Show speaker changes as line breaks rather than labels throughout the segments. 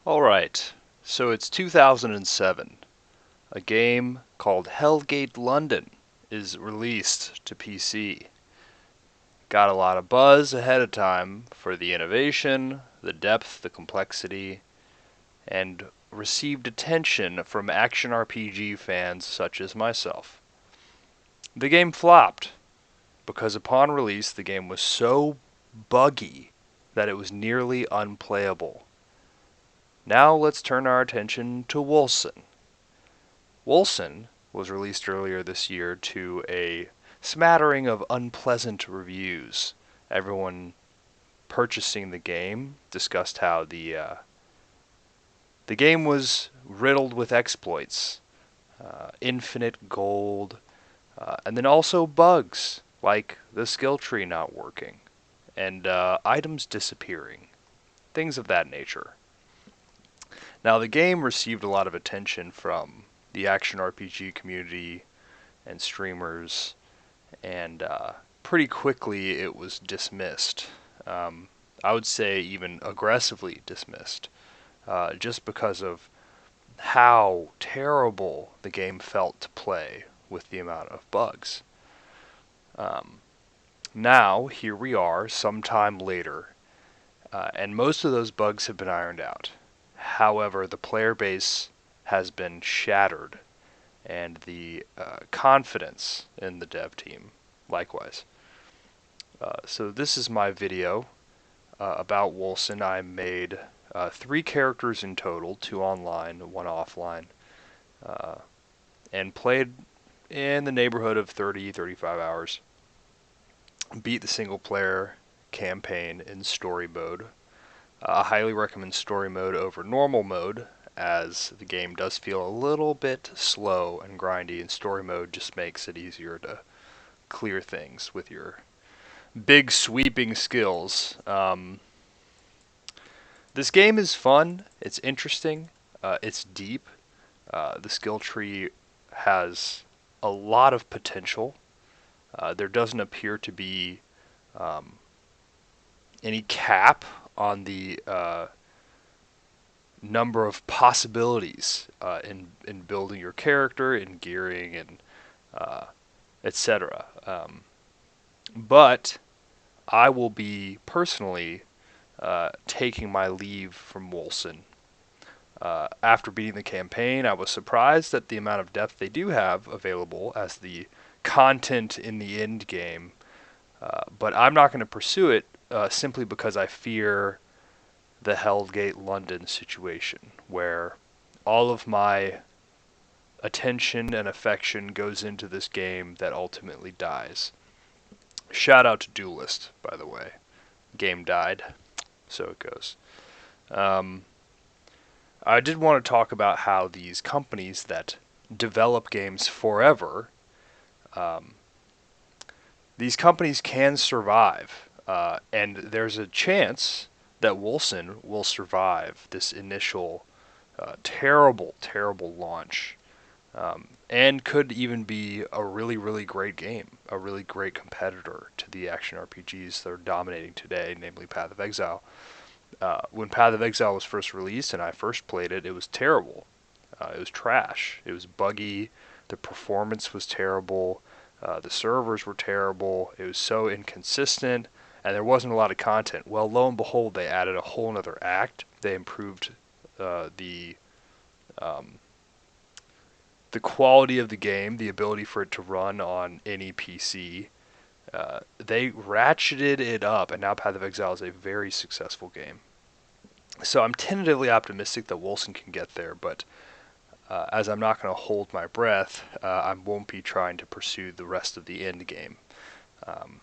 Alright, so it's 2007. A game called Hellgate London is released to PC. Got a lot of buzz ahead of time for the innovation, the depth, the complexity, and received attention from action RPG fans such as myself. The game flopped because upon release the game was so buggy that it was nearly unplayable. Now let's turn our attention to Wolcen. Wolcen was released earlier this year to a smattering of unpleasant reviews. Everyone purchasing the game discussed how the game was riddled with exploits, infinite gold, and then also bugs like the skill tree not working and items disappearing, things of that nature. Now, the game received a lot of attention from the action RPG community and streamers, and pretty quickly it was dismissed. I would say even aggressively dismissed, just because of how terrible the game felt to play with the amount of bugs. Um, Now, here we are, sometime later, and most of those bugs have been ironed out. However, the player base has been shattered, and the confidence in the dev team likewise. So this is my video about Wolcen. I made 3 characters in total, 2 online, 1 offline, uh, and played in the neighborhood of 30-35 hours. Beat the single player campaign in story mode. I highly recommend story mode over normal mode, as the game does feel a little bit slow and grindy, and story mode just makes it easier to clear things with your big sweeping skills. This game is fun, it's interesting, it's deep. The skill tree has a lot of potential. There doesn't appear to be um, any cap on the number of possibilities in building your character, in gearing, and etc. But I will be personally taking my leave from Wolcen. After beating the campaign, I was surprised at the amount of depth they do have available as the content in the end game. But I'm not going to pursue it simply because I fear the Hellgate London situation, where all of my attention and affection goes into this game that ultimately dies. Shout out to Duelist, by the way. Game died, so it goes. Um, I did want to talk about how these companies that develop games forever, um, these companies can survive, and there's a chance that Wolcen will survive this initial terrible, terrible launch, and could even be a really, really great game, a really great competitor to the action RPGs that are dominating today, namely Path of Exile. When Path of Exile was first released and I first played it, it was terrible. It was trash. It was buggy. The performance was terrible. The servers were terrible. It was so inconsistent, and there wasn't a lot of content. Well, lo and behold, they added a whole other act. They improved the the quality of the game, the ability for it to run on any PC. They ratcheted it up, and now Path of Exile is a very successful game. So I'm tentatively optimistic that Wolcen can get there, but as I'm not going to hold my breath, I won't be trying to pursue the rest of the end game. Um,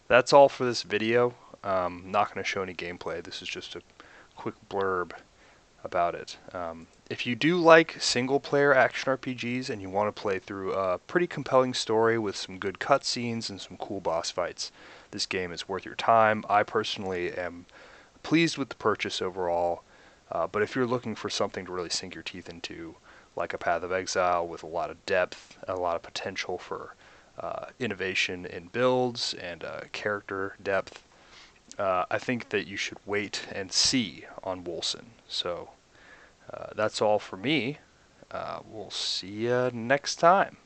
that's all for this video. Not going to show any gameplay. This is just a quick blurb about it. If you do like single-player action RPGs and you want to play through a pretty compelling story with some good cutscenes and some cool boss fights, this game is worth your time. I personally am pleased with the purchase overall, but if you're looking for something to really sink your teeth into, like a Path of Exile with a lot of depth, a lot of potential for innovation in builds and character depth, I think that you should wait and see on Wolcen. So that's all for me. We'll see you next time.